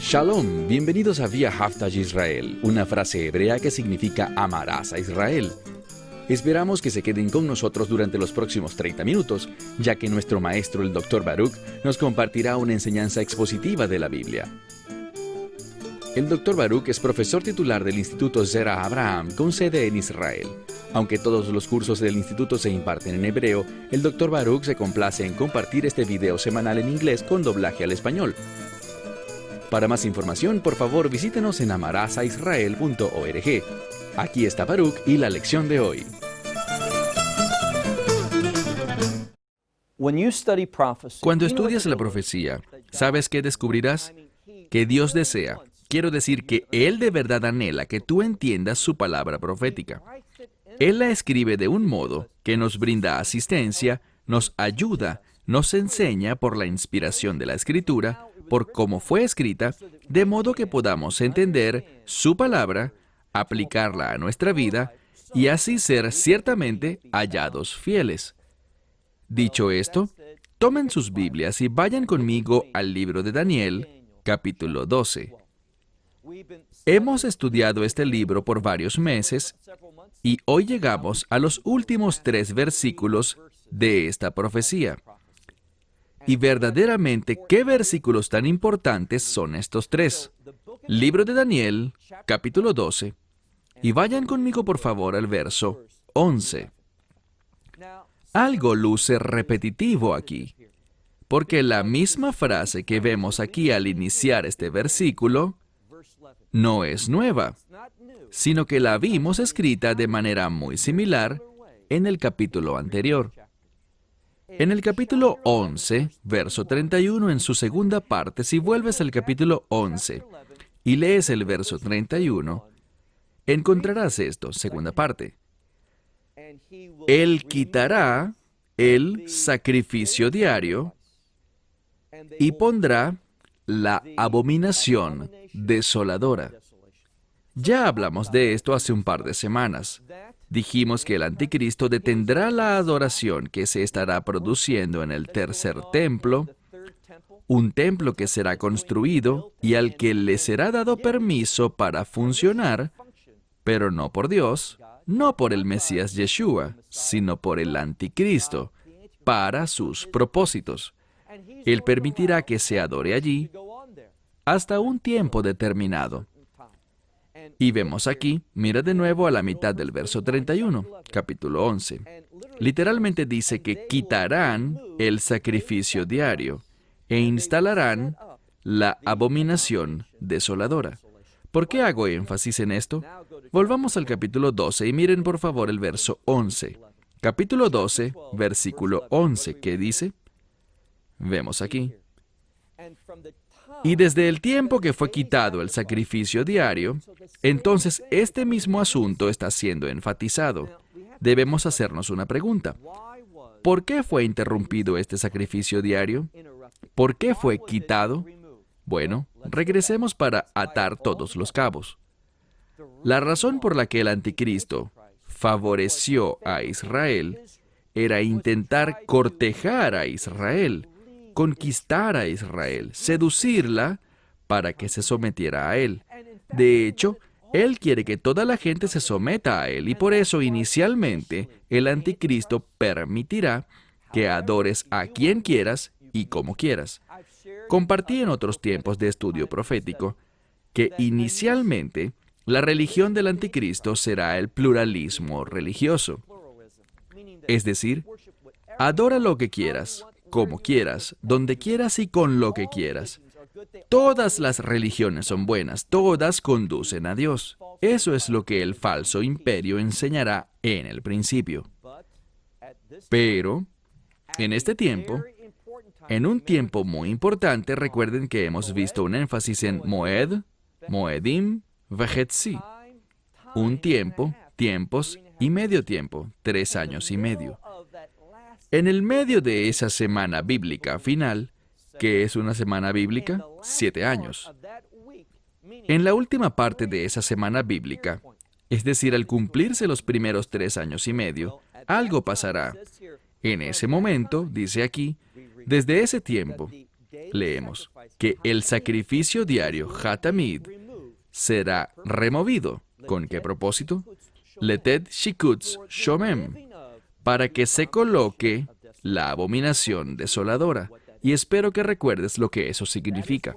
Shalom, bienvenidos a Via Haftaj Israel, una frase hebrea que significa amarás a Israel. Esperamos que se queden con nosotros durante los próximos 30 minutos, ya que nuestro maestro, el Dr. Baruch, nos compartirá una enseñanza expositiva de la Biblia. El Dr. Baruch es profesor titular del Instituto Zera Abraham, con sede en Israel. Aunque todos los cursos del instituto se imparten en hebreo, el Dr. Baruch se complace en compartir este video semanal en inglés con doblaje al español. Para más información, por favor, visítenos en amarasaisrael.org. Aquí está Baruch y la lección de hoy. Cuando estudias la profecía, ¿sabes qué descubrirás? Que Dios desea, quiero decir que Él de verdad anhela que tú entiendas su palabra profética. Él la escribe de un modo que nos brinda asistencia, nos ayuda, nos enseña por la inspiración de la Escritura, por cómo fue escrita, de modo que podamos entender su palabra, aplicarla a nuestra vida y así ser ciertamente hallados fieles. Dicho esto, tomen sus Biblias y vayan conmigo al libro de Daniel, capítulo 12. Hemos estudiado este libro por varios meses y hoy llegamos a los últimos 3 versículos de esta profecía. Y verdaderamente, ¿qué versículos tan importantes son estos 3? Libro de Daniel, capítulo 12. Y vayan conmigo, por favor, al verso 11. Algo luce repetitivo aquí, porque la misma frase que vemos aquí al iniciar este versículo no es nueva, sino que la vimos escrita de manera muy similar en el capítulo anterior. En el capítulo 11, verso 31, en su segunda parte, si vuelves al capítulo 11 y lees el verso 31, encontrarás esto, segunda parte. Él quitará el sacrificio diario y pondrá la abominación desoladora. Ya hablamos de esto hace un par de semanas. Dijimos que el anticristo detendrá la adoración que se estará produciendo en el tercer templo, un templo que será construido y al que le será dado permiso para funcionar, pero no por Dios, no por el Mesías Yeshua, sino por el anticristo, para sus propósitos. Él permitirá que se adore allí hasta un tiempo determinado. Y vemos aquí, mira de nuevo a la mitad del verso 31, capítulo 11. Literalmente dice que quitarán el sacrificio diario e instalarán la abominación desoladora. ¿Por qué hago énfasis en esto? Volvamos al capítulo 12 y miren por favor el verso 11. Capítulo 12, versículo 11, ¿qué dice? Vemos aquí. Y desde el tiempo que fue quitado el sacrificio diario, entonces este mismo asunto está siendo enfatizado. Debemos hacernos una pregunta. ¿Por qué fue interrumpido este sacrificio diario? ¿Por qué fue quitado? Bueno, regresemos para atar todos los cabos. La razón por la que el anticristo favoreció a Israel era intentar cortejar a Israel, conquistar a Israel, seducirla para que se sometiera a él. De hecho, él quiere que toda la gente se someta a él y por eso inicialmente el anticristo permitirá que adores a quien quieras y como quieras. Compartí en otros tiempos de estudio profético que inicialmente la religión del anticristo será el pluralismo religioso. Es decir, adora lo que quieras, como quieras, donde quieras y con lo que quieras. Todas las religiones son buenas, todas conducen a Dios. Eso es lo que el falso imperio enseñará en el principio. Pero, en este tiempo, en un tiempo muy importante, recuerden que hemos visto un énfasis en Moed, Moedim, Vejetzi. Un tiempo, tiempos y medio tiempo, 3 años y medio. En el medio de esa semana bíblica final, ¿qué es una semana bíblica? 7 años. En la última parte de esa semana bíblica, es decir, al cumplirse los primeros 3 años y medio, algo pasará. En ese momento, dice aquí, desde ese tiempo, leemos que el sacrificio diario, Hatamid, será removido. ¿Con qué propósito? Letet shikutz shomem, para que se coloque la abominación desoladora. Y espero que recuerdes lo que eso significa.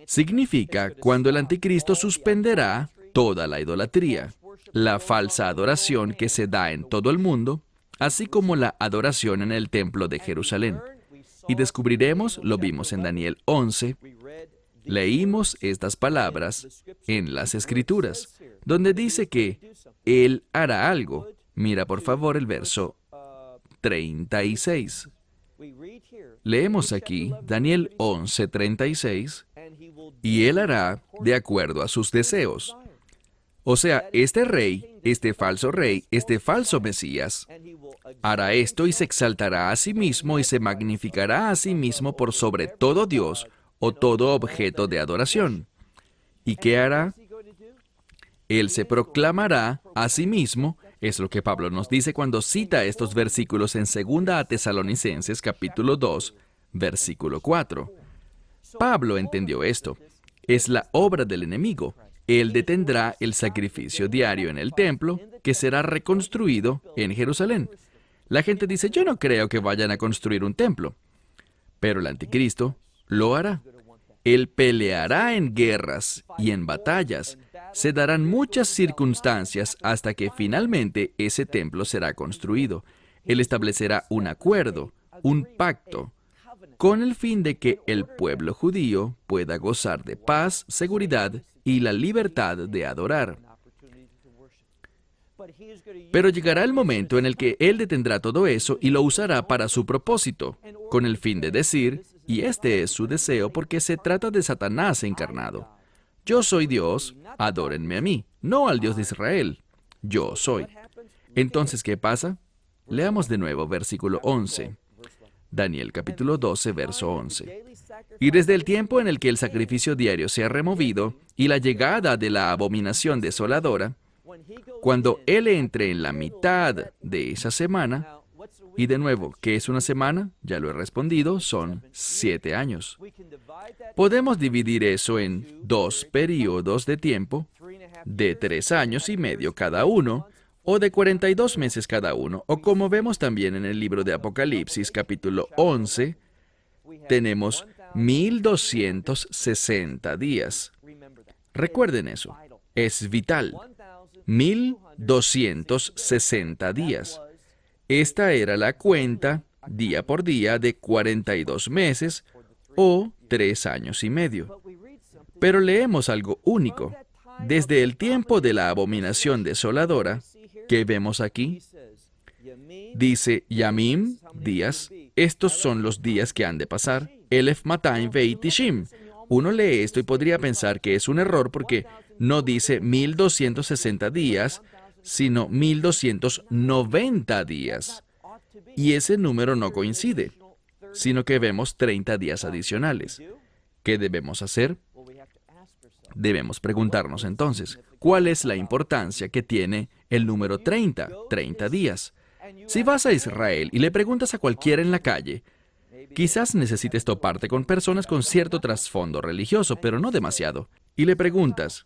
Significa cuando el anticristo suspenderá toda la idolatría, la falsa adoración que se da en todo el mundo, así como la adoración en el templo de Jerusalén. Y descubriremos, lo vimos en Daniel 11, leímos estas palabras en las Escrituras, donde dice que Él hará algo. Mira por favor el verso 36. Leemos aquí Daniel 11:36, y Él hará de acuerdo a sus deseos. O sea, este rey, este falso Mesías, hará esto y se exaltará a sí mismo y se magnificará a sí mismo por sobre todo Dios o todo objeto de adoración. ¿Y qué hará? Él se proclamará a sí mismo, es lo que Pablo nos dice cuando cita estos versículos en 2 Tesalonicenses capítulo 2, versículo 4. Pablo entendió esto. Es la obra del enemigo. Él detendrá el sacrificio diario en el templo, que será reconstruido en Jerusalén. La gente dice, yo no creo que vayan a construir un templo. Pero el anticristo lo hará. Él peleará en guerras y en batallas. Se darán muchas circunstancias hasta que finalmente ese templo será construido. Él establecerá un acuerdo, un pacto, con el fin de que el pueblo judío pueda gozar de paz, seguridad y la libertad de adorar. Pero llegará el momento en el que Él detendrá todo eso y lo usará para su propósito, con el fin de decir, y este es su deseo porque se trata de Satanás encarnado: yo soy Dios, adórenme a mí, no al Dios de Israel. Yo soy. Entonces, ¿qué pasa? Leamos de nuevo versículo 11. Daniel capítulo 12, verso 11. Y desde el tiempo en el que el sacrificio diario sea removido y la llegada de la abominación desoladora, cuando Él entre en la mitad de esa semana, y de nuevo, ¿qué es una semana? Ya lo he respondido, son 7 años. Podemos dividir eso en 2 períodos de tiempo, de 3 años y medio cada uno, o de 42 meses cada uno, o como vemos también en el libro de Apocalipsis, capítulo 11, tenemos 1260 días. Recuerden eso, es vital. 1260 días. Esta era la cuenta, día por día, de 42 meses o 3 años y medio. Pero leemos algo único. Desde el tiempo de la abominación desoladora, que vemos aquí, dice Yamim, días. Estos son los días que han de pasar. Elef Mataim Veit Tishim. Uno lee esto y podría pensar que es un error porque no dice 1260 días, sino 1290 días. Y ese número no coincide, sino que vemos 30 días adicionales. ¿Qué debemos hacer? Debemos preguntarnos entonces, ¿cuál es la importancia que tiene el número 30, 30 días? Si vas a Israel y le preguntas a cualquiera en la calle, quizás necesites toparte con personas con cierto trasfondo religioso, pero no demasiado, y le preguntas,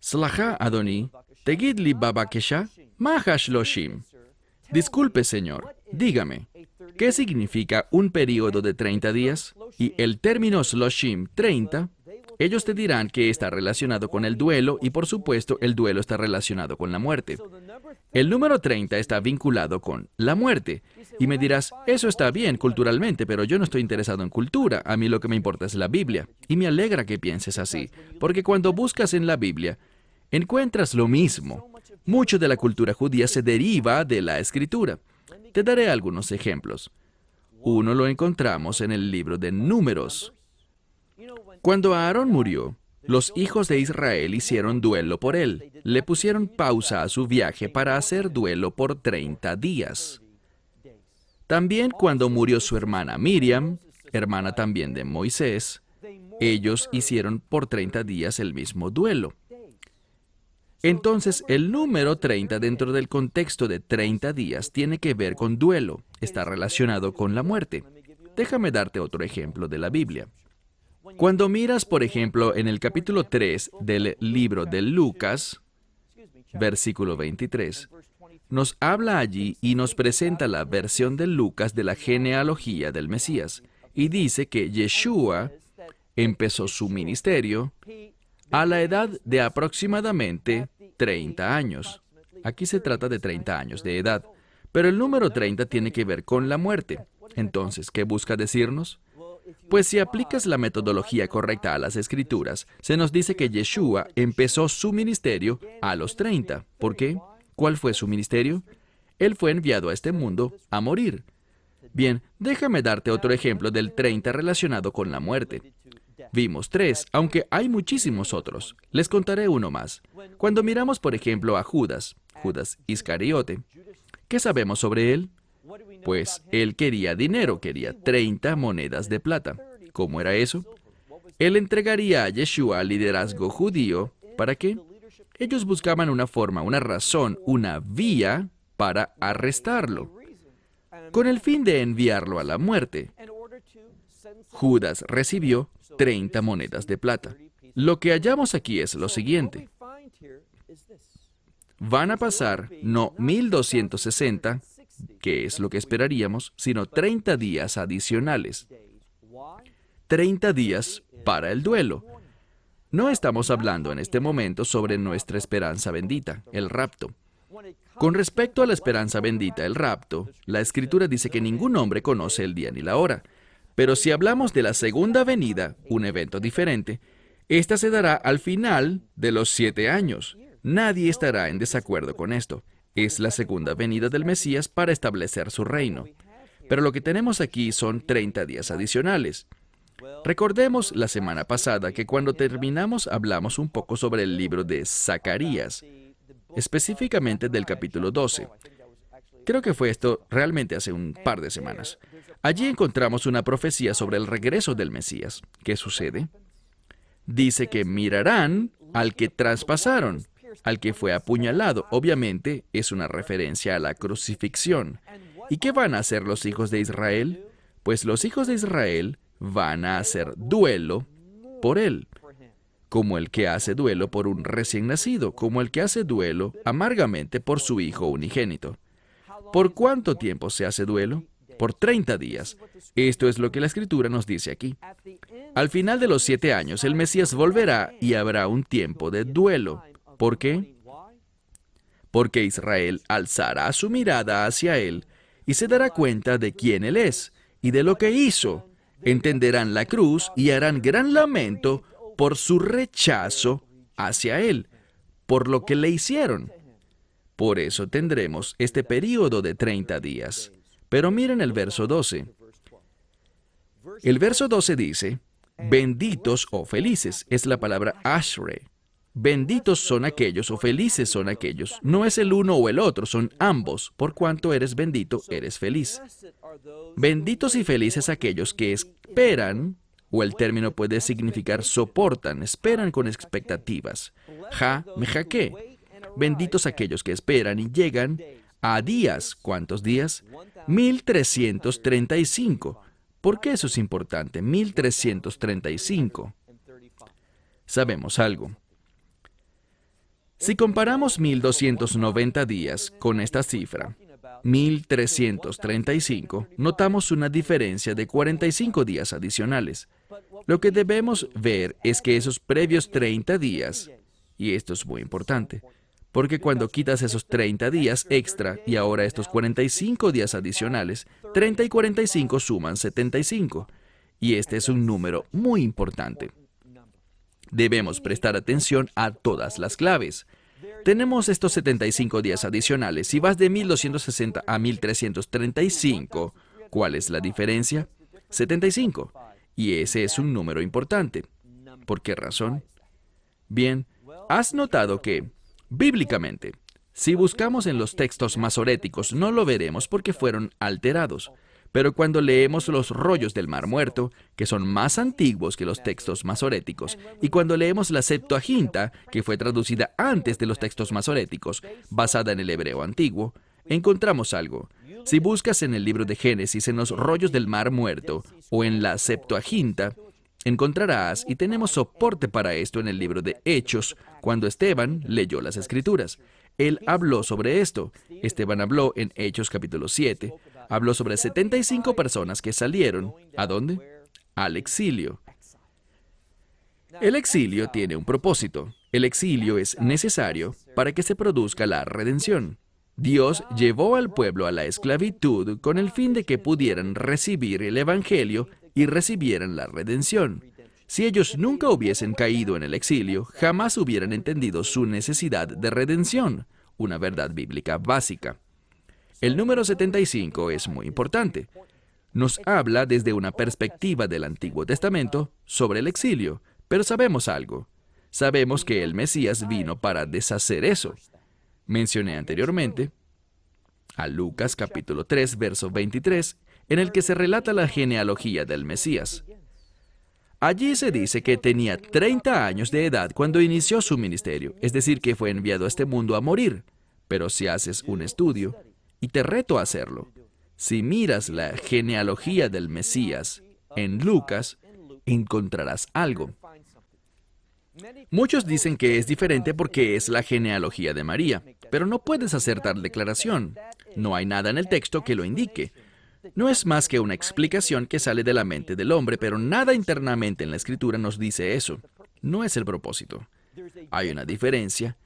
Slaha Adoni, Tegid li Babakesha, Mahash Loshim. Disculpe, señor, dígame, ¿qué significa un período de 30 días? Y el término Sloshim, 30, ellos te dirán que está relacionado con el duelo y, por supuesto, el duelo está relacionado con la muerte. El número 30 está vinculado con la muerte. Y me dirás, eso está bien culturalmente, pero yo no estoy interesado en cultura. A mí lo que me importa es la Biblia. Y me alegra que pienses así, porque cuando buscas en la Biblia, encuentras lo mismo. Mucho de la cultura judía se deriva de la Escritura. Te daré algunos ejemplos. Uno lo encontramos en el libro de Números. Cuando Aarón murió, los hijos de Israel hicieron duelo por él. Le pusieron pausa a su viaje para hacer duelo por 30 días. También cuando murió su hermana Miriam, hermana también de Moisés, ellos hicieron por 30 días el mismo duelo. Entonces, el número 30 dentro del contexto de 30 días tiene que ver con duelo, está relacionado con la muerte. déjame darte otro ejemplo de la Biblia. Cuando miras, por ejemplo, en el capítulo 3 del libro de Lucas, versículo 23, nos habla allí y nos presenta la versión de Lucas de la genealogía del Mesías, y dice que Yeshua empezó su ministerio a la edad de aproximadamente 30 años. Aquí se trata de 30 años de edad, pero el número 30 tiene que ver con la muerte. Entonces, ¿qué busca decirnos? Pues si aplicas la metodología correcta a las Escrituras, se nos dice que Yeshua empezó su ministerio a los 30. ¿Por qué? ¿Cuál fue su ministerio? Él fue enviado a este mundo a morir. Bien, déjame darte otro ejemplo del 30 relacionado con la muerte. Vimos 3, aunque hay muchísimos otros. Les contaré uno más. Cuando miramos, por ejemplo, a Judas Iscariote, ¿qué sabemos sobre él? Pues él quería dinero, quería 30 monedas de plata. ¿Cómo era eso? Él entregaría a Yeshua al liderazgo judío. ¿Para qué? Ellos buscaban una forma, una razón, una vía para arrestarlo, con el fin de enviarlo a la muerte. Judas recibió 30 monedas de plata. Lo que hallamos aquí es lo siguiente. Van a pasar no 1260, que es lo que esperaríamos, sino 30 días adicionales. 30 días para el duelo. No estamos hablando en este momento sobre nuestra esperanza bendita, el rapto. Con respecto a la esperanza bendita, el rapto, la Escritura dice que ningún hombre conoce el día ni la hora. Pero si hablamos de la segunda venida, un evento diferente, esta se dará al final de los 7 años. Nadie estará en desacuerdo con esto. Es la segunda venida del Mesías para establecer su reino. Pero lo que tenemos aquí son 30 días adicionales. Recordemos la semana pasada que cuando terminamos hablamos un poco sobre el libro de Zacarías, específicamente del capítulo 12. Creo que fue esto realmente hace un par de semanas. Allí encontramos una profecía sobre el regreso del Mesías. ¿Qué sucede? Dice que mirarán al que traspasaron, al que fue apuñalado. Obviamente es una referencia a la crucifixión. ¿Y qué van a hacer los hijos de Israel? Pues los hijos de Israel van a hacer duelo por él, como el que hace duelo por un recién nacido, como el que hace duelo amargamente por su hijo unigénito. ¿Por cuánto tiempo se hace duelo? Por 30 días. Esto es lo que la Escritura nos dice aquí. Al final de los 7 años, el Mesías volverá y habrá un tiempo de duelo. ¿Por qué? Porque Israel alzará su mirada hacia él y se dará cuenta de quién él es y de lo que hizo. Entenderán la cruz y harán gran lamento por su rechazo hacia él, por lo que le hicieron. Por eso tendremos este período de 30 días. Pero miren el verso 12. El verso 12 dice, benditos o felices, es la palabra ashre. Benditos son aquellos o felices son aquellos. No es el uno o el otro, son ambos. Por cuanto eres bendito, eres feliz. Benditos y felices aquellos que esperan, o el término puede significar soportan, esperan con expectativas. Mejaque. Benditos aquellos que esperan y llegan a días. ¿Cuántos días? 1335. ¿Por qué eso es importante? 1335. Sabemos algo. Si comparamos 1290 días con esta cifra, 1335, notamos una diferencia de 45 días adicionales. Lo que debemos ver es que esos previos 30 días, y esto es muy importante, porque cuando quitas esos 30 días extra y ahora estos 45 días adicionales, 30 y 45 suman 75, y este es un número muy importante. Debemos prestar atención a todas las claves. Tenemos estos 75 días adicionales. Si vas de 1260 a 1335, ¿cuál es la diferencia? 75. Y ese es un número importante. ¿Por qué razón? Bien, has notado que, bíblicamente, si buscamos en los textos masoréticos, no lo veremos porque fueron alterados. Pero cuando leemos los rollos del Mar Muerto, que son más antiguos que los textos masoréticos, y cuando leemos la Septuaginta, que fue traducida antes de los textos masoréticos, basada en el hebreo antiguo, encontramos algo. Si buscas en el libro de Génesis, en los rollos del Mar Muerto, o en la Septuaginta, encontrarás, y tenemos soporte para esto en el libro de Hechos, cuando Esteban leyó las Escrituras. Él habló sobre esto. Esteban habló en Hechos capítulo 7. Habló sobre 75 personas que salieron. ¿A dónde? Al exilio. El exilio tiene un propósito. El exilio es necesario para que se produzca la redención. Dios llevó al pueblo a la esclavitud con el fin de que pudieran recibir el Evangelio y recibieran la redención. Si ellos nunca hubiesen caído en el exilio, jamás hubieran entendido su necesidad de redención, una verdad bíblica básica. El número 75 es muy importante. Nos habla desde una perspectiva del Antiguo Testamento sobre el exilio, pero sabemos algo. Sabemos que el Mesías vino para deshacer eso. Mencioné anteriormente a Lucas capítulo 3, verso 23, en el que se relata la genealogía del Mesías. Allí se dice que tenía 30 años de edad cuando inició su ministerio, es decir, que fue enviado a este mundo a morir. Pero si haces un estudio, y te reto a hacerlo, si miras la genealogía del Mesías en Lucas, encontrarás algo. Muchos dicen que es diferente porque es la genealogía de María, pero no puedes hacer tal declaración. No hay nada en el texto que lo indique. No es más que una explicación que sale de la mente del hombre, pero nada internamente en la Escritura nos dice eso. No es el propósito. Hay una diferencia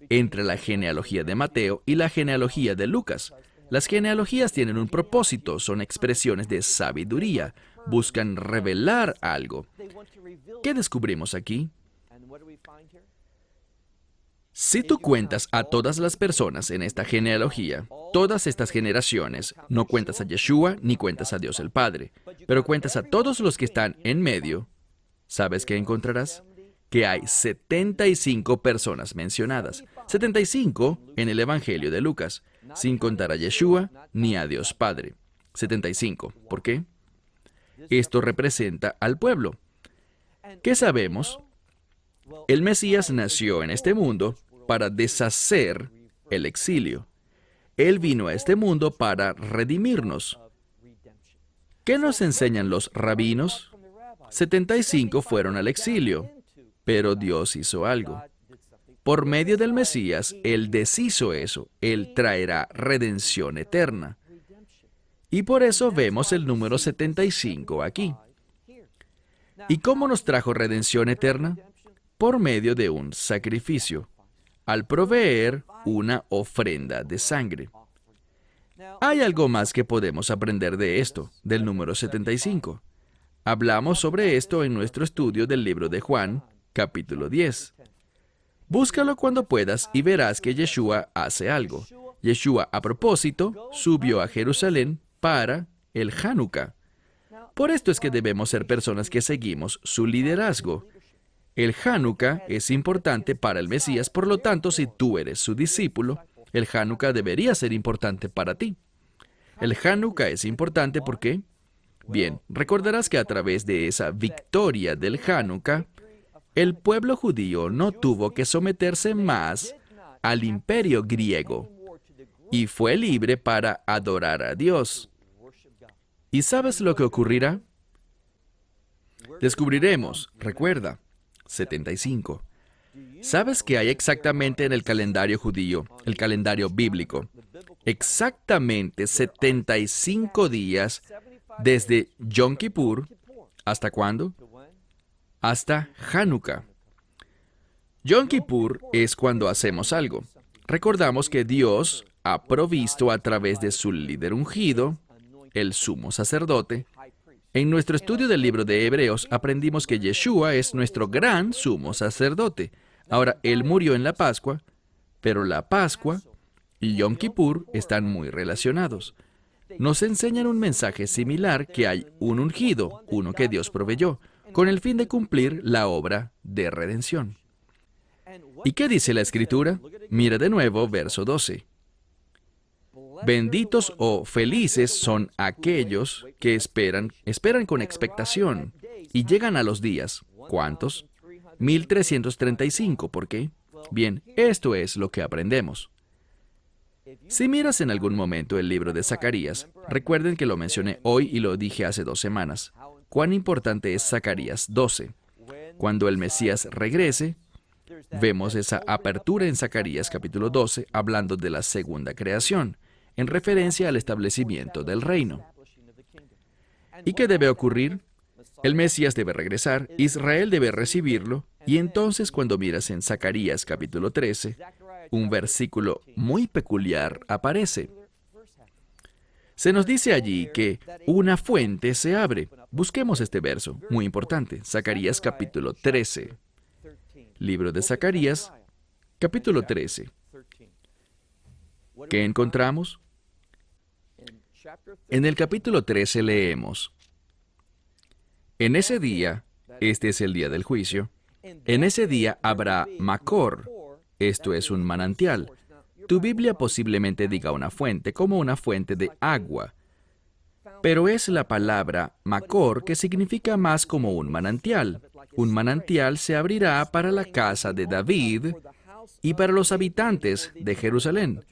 entre la genealogía de Mateo y la genealogía de Lucas. Las genealogías tienen un propósito, son expresiones de sabiduría, buscan revelar algo. ¿Qué descubrimos aquí? Si tú cuentas a todas las personas en esta genealogía, todas estas generaciones, no cuentas a Yeshua ni cuentas a Dios el Padre, pero cuentas a todos los que están en medio, ¿sabes qué encontrarás? Que hay 75 personas mencionadas. 75 en el Evangelio de Lucas, sin contar a Yeshua ni a Dios Padre. 75. ¿Por qué? Esto representa al pueblo. ¿Qué sabemos? El Mesías nació en este mundo para deshacer el exilio. Él vino a este mundo para redimirnos. ¿Qué nos enseñan los rabinos? 75 fueron al exilio, pero Dios hizo algo. Por medio del Mesías, Él deshizo eso. Él traerá redención eterna. Y por eso vemos el número 75 aquí. ¿Y cómo nos trajo redención eterna? Por medio de un sacrificio, al proveer una ofrenda de sangre. Hay algo más que podemos aprender de esto, del número 75. Hablamos sobre esto en nuestro estudio del libro de Juan, capítulo 10. Búscalo cuando puedas y verás que Yeshua hace algo. Yeshua, a propósito, subió a Jerusalén para el Hanukkah. Por esto es que debemos ser personas que seguimos su liderazgo. El Hanukkah es importante para el Mesías, por lo tanto, si tú eres su discípulo, el Hanukkah debería ser importante para ti. El Hanukkah es importante porque, bien, recordarás que a través de esa victoria del Hanukkah, el pueblo judío no tuvo que someterse más al imperio griego y fue libre para adorar a Dios. ¿Y sabes lo que ocurrirá? Descubriremos, recuerda, 75. ¿Sabes qué hay exactamente en el calendario judío, el calendario bíblico? Exactamente 75 días desde Yom Kippur, ¿hasta cuándo? Hasta Hanukkah. Yom Kippur es cuando hacemos algo. Recordamos que Dios ha provisto a través de su líder ungido, el sumo sacerdote. En nuestro estudio del libro de Hebreos aprendimos que Yeshua es nuestro gran sumo sacerdote. Ahora, Él murió en la Pascua, pero la Pascua y Yom Kippur están muy relacionados. Nos enseñan un mensaje similar que hay un ungido, uno que Dios proveyó, con el fin de cumplir la obra de redención. ¿Y qué dice la Escritura? Mira de nuevo verso 12. Benditos o felices son aquellos que esperan con expectación y llegan a los días. ¿Cuántos? 1335. ¿Por qué? Bien, esto es lo que aprendemos. Si miras en algún momento el libro de Zacarías, recuerden que lo mencioné hoy y lo dije hace 2 semanas. ¿Cuán importante es Zacarías 12? Cuando el Mesías regrese, vemos esa apertura en Zacarías capítulo 12 hablando de la segunda creación, en referencia al establecimiento del reino. ¿Y qué debe ocurrir? El Mesías debe regresar, Israel debe recibirlo, y entonces cuando miras en Zacarías capítulo 13, un versículo muy peculiar aparece. Se nos dice allí que una fuente se abre. Busquemos este verso, muy importante, Zacarías capítulo 13. Libro de Zacarías, capítulo 13. ¿Qué encontramos? En el capítulo 13 leemos: En ese día, este es el día del juicio, en ese día habrá Macor, esto es un manantial. Tu Biblia posiblemente diga una fuente, como una fuente de agua, pero es la palabra Macor que significa más como un manantial. Un manantial se abrirá para la casa de David y para los habitantes de Jerusalén.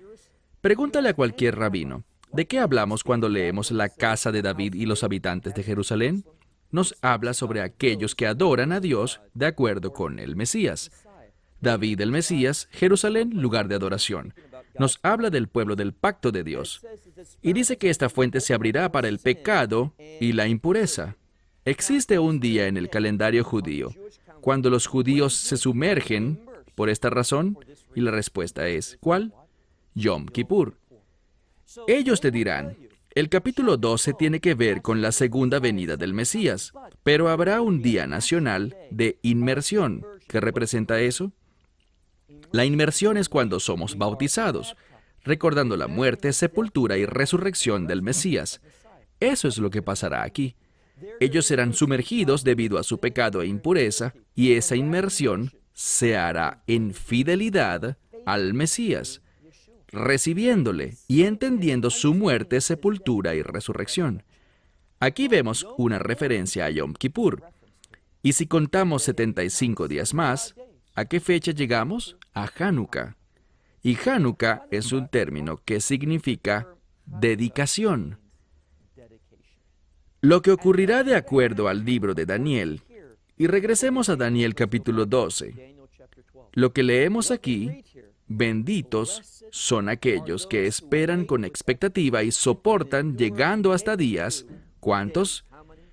Pregúntale a cualquier rabino, ¿de qué hablamos cuando leemos la casa de David y los habitantes de Jerusalén? Nos habla sobre aquellos que adoran a Dios de acuerdo con el Mesías. David el Mesías, Jerusalén, lugar de adoración. Nos habla del pueblo del pacto de Dios. Y dice que esta fuente se abrirá para el pecado y la impureza. Existe un día en el calendario judío cuando los judíos se sumergen por esta razón, y la respuesta es, ¿cuál? Yom Kippur. Ellos te dirán, el capítulo 12 tiene que ver con la segunda venida del Mesías, pero habrá un día nacional de inmersión. ¿Qué representa eso? La inmersión es cuando somos bautizados, recordando la muerte, sepultura y resurrección del Mesías. Eso es lo que pasará aquí. Ellos serán sumergidos debido a su pecado e impureza, y esa inmersión se hará en fidelidad al Mesías, recibiéndole y entendiendo su muerte, sepultura y resurrección. Aquí vemos una referencia a Yom Kippur. Y si contamos 75 días más, ¿a qué fecha llegamos? A Hanukkah. Y Hanukkah es un término que significa dedicación. Lo que ocurrirá de acuerdo al libro de Daniel, y regresemos a Daniel capítulo 12. Lo que leemos aquí, benditos son aquellos que esperan con expectativa y soportan llegando hasta días, ¿cuántos?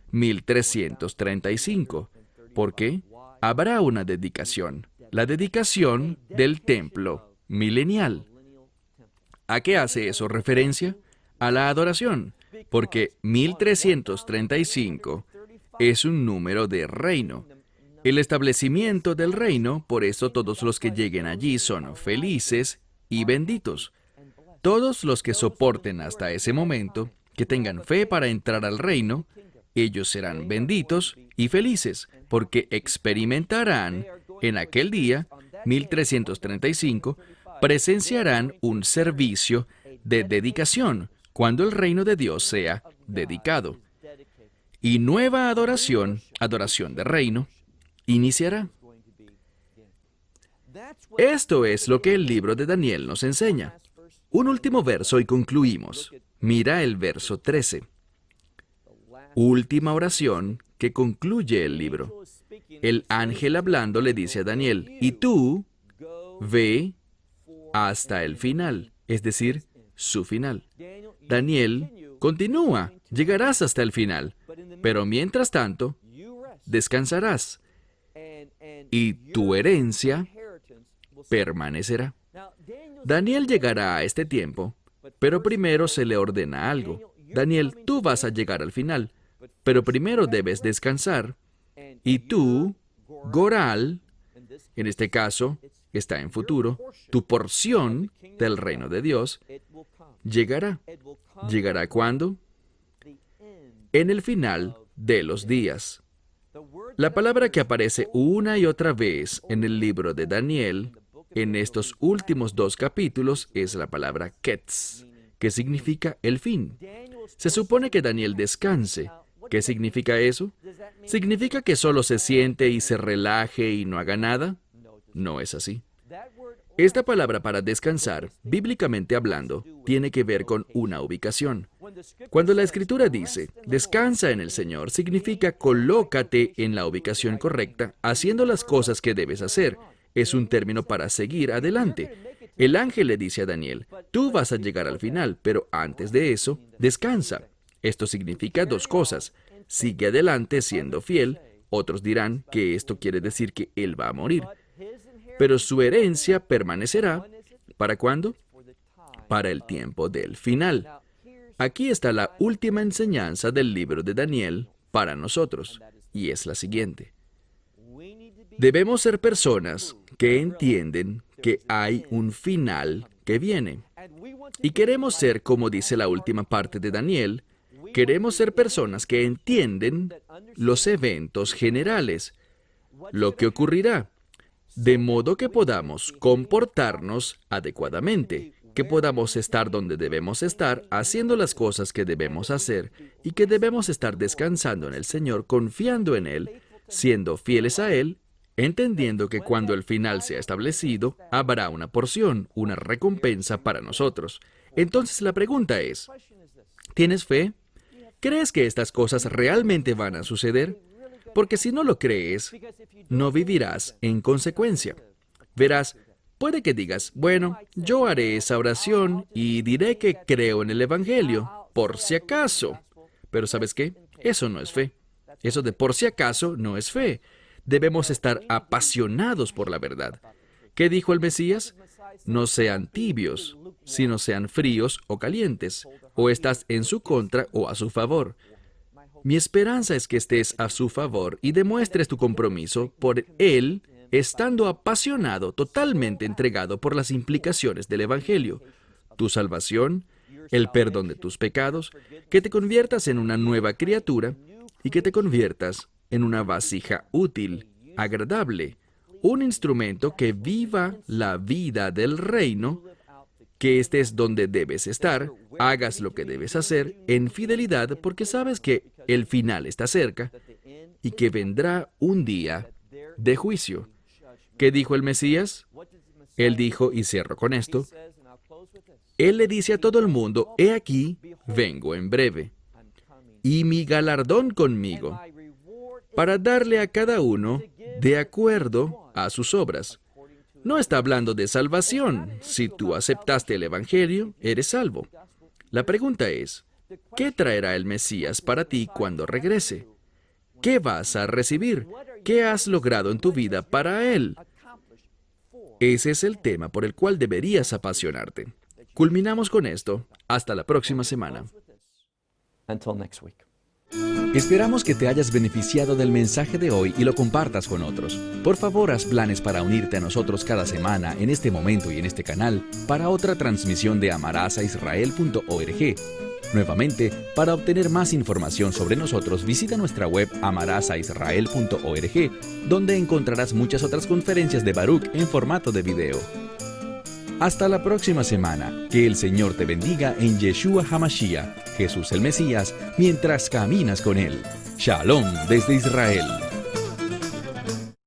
1335. ¿Por qué? Habrá una dedicación, la dedicación del templo milenial. ¿A qué hace eso referencia? A la adoración, porque 1335 es un número de reino. El establecimiento del reino, por eso todos los que lleguen allí son felices y benditos. Todos los que soporten hasta ese momento, que tengan fe para entrar al reino, ellos serán benditos y felices, porque experimentarán en aquel día, 1335, presenciarán un servicio de dedicación, cuando el reino de Dios sea dedicado. Y nueva adoración, adoración de reino, iniciará. Esto es lo que el libro de Daniel nos enseña. Un último verso y concluimos. Mira el verso 13. Última oración que concluye el libro. El ángel hablando le dice a Daniel, y tú ve hasta el final, es decir, su final. Daniel continúa, llegarás hasta el final, pero mientras tanto, descansarás, y tu herencia permanecerá. Daniel llegará a este tiempo, pero primero se le ordena algo. Daniel, tú vas a llegar al final, pero primero debes descansar, y tú, Goral, en este caso, está en futuro, tu porción del reino de Dios llegará. ¿Llegará cuándo? En el final de los días. La palabra que aparece una y otra vez en el libro de Daniel, en estos últimos 2 capítulos, es la palabra Ketz, que significa el fin. Se supone que Daniel descanse. ¿Qué significa eso? ¿Significa que solo se siente y se relaje y no haga nada? No es así. Esta palabra para descansar, bíblicamente hablando, tiene que ver con una ubicación. Cuando la Escritura dice, descansa en el Señor, significa colócate en la ubicación correcta, haciendo las cosas que debes hacer. Es un término para seguir adelante. El ángel le dice a Daniel, tú vas a llegar al final, pero antes de eso, descansa. Esto significa dos cosas. Sigue adelante siendo fiel. Otros dirán que esto quiere decir que él va a morir. Pero su herencia permanecerá, ¿para cuándo? Para el tiempo del final. Aquí está la última enseñanza del libro de Daniel para nosotros, y es la siguiente. Debemos ser personas que entienden que hay un final que viene. Y queremos ser, como dice la última parte de Daniel, queremos ser personas que entienden los eventos generales, lo que ocurrirá, de modo que podamos comportarnos adecuadamente, que podamos estar donde debemos estar, haciendo las cosas que debemos hacer, y que debemos estar descansando en el Señor, confiando en Él, siendo fieles a Él, entendiendo que cuando el final sea establecido, habrá una porción, una recompensa para nosotros. Entonces la pregunta es, ¿tienes fe? ¿Crees que estas cosas realmente van a suceder? Porque si no lo crees, no vivirás en consecuencia. Verás, puede que digas, bueno, yo haré esa oración y diré que creo en el Evangelio, por si acaso. Pero ¿sabes qué? Eso no es fe. Eso de por si acaso no es fe. Debemos estar apasionados por la verdad. ¿Qué dijo el Mesías? No sean tibios, sino sean fríos o calientes, o estás en su contra o a su favor. Mi esperanza es que estés a su favor y demuestres tu compromiso por Él, estando apasionado, totalmente entregado por las implicaciones del Evangelio, tu salvación, el perdón de tus pecados, que te conviertas en una nueva criatura y que te conviertas en una vasija útil, agradable, un instrumento que viva la vida del reino, que estés donde debes estar, hagas lo que debes hacer en fidelidad porque sabes que el final está cerca y que vendrá un día de juicio. ¿Qué dijo el Mesías? Él dijo, y cierro con esto, Él le dice a todo el mundo, he aquí, vengo en breve, y mi galardón conmigo, para darle a cada uno de acuerdo a sus obras. No está hablando de salvación. Si tú aceptaste el Evangelio, eres salvo. La pregunta es, ¿qué traerá el Mesías para ti cuando regrese? ¿Qué vas a recibir? ¿Qué has logrado en tu vida para Él? Ese es el tema por el cual deberías apasionarte. Culminamos con esto. Hasta la próxima semana. Until next week. Esperamos que te hayas beneficiado del mensaje de hoy y lo compartas con otros. Por favor, haz planes para unirte a nosotros cada semana en este momento y en este canal para otra transmisión de amarazaisrael.org. Nuevamente, para obtener más información sobre nosotros, visita nuestra web amarazaisrael.org, donde encontrarás muchas otras conferencias de Baruch en formato de video. Hasta la próxima semana. Que el Señor te bendiga en Yeshua HaMashiach, Jesús el Mesías, mientras caminas con Él. Shalom desde Israel.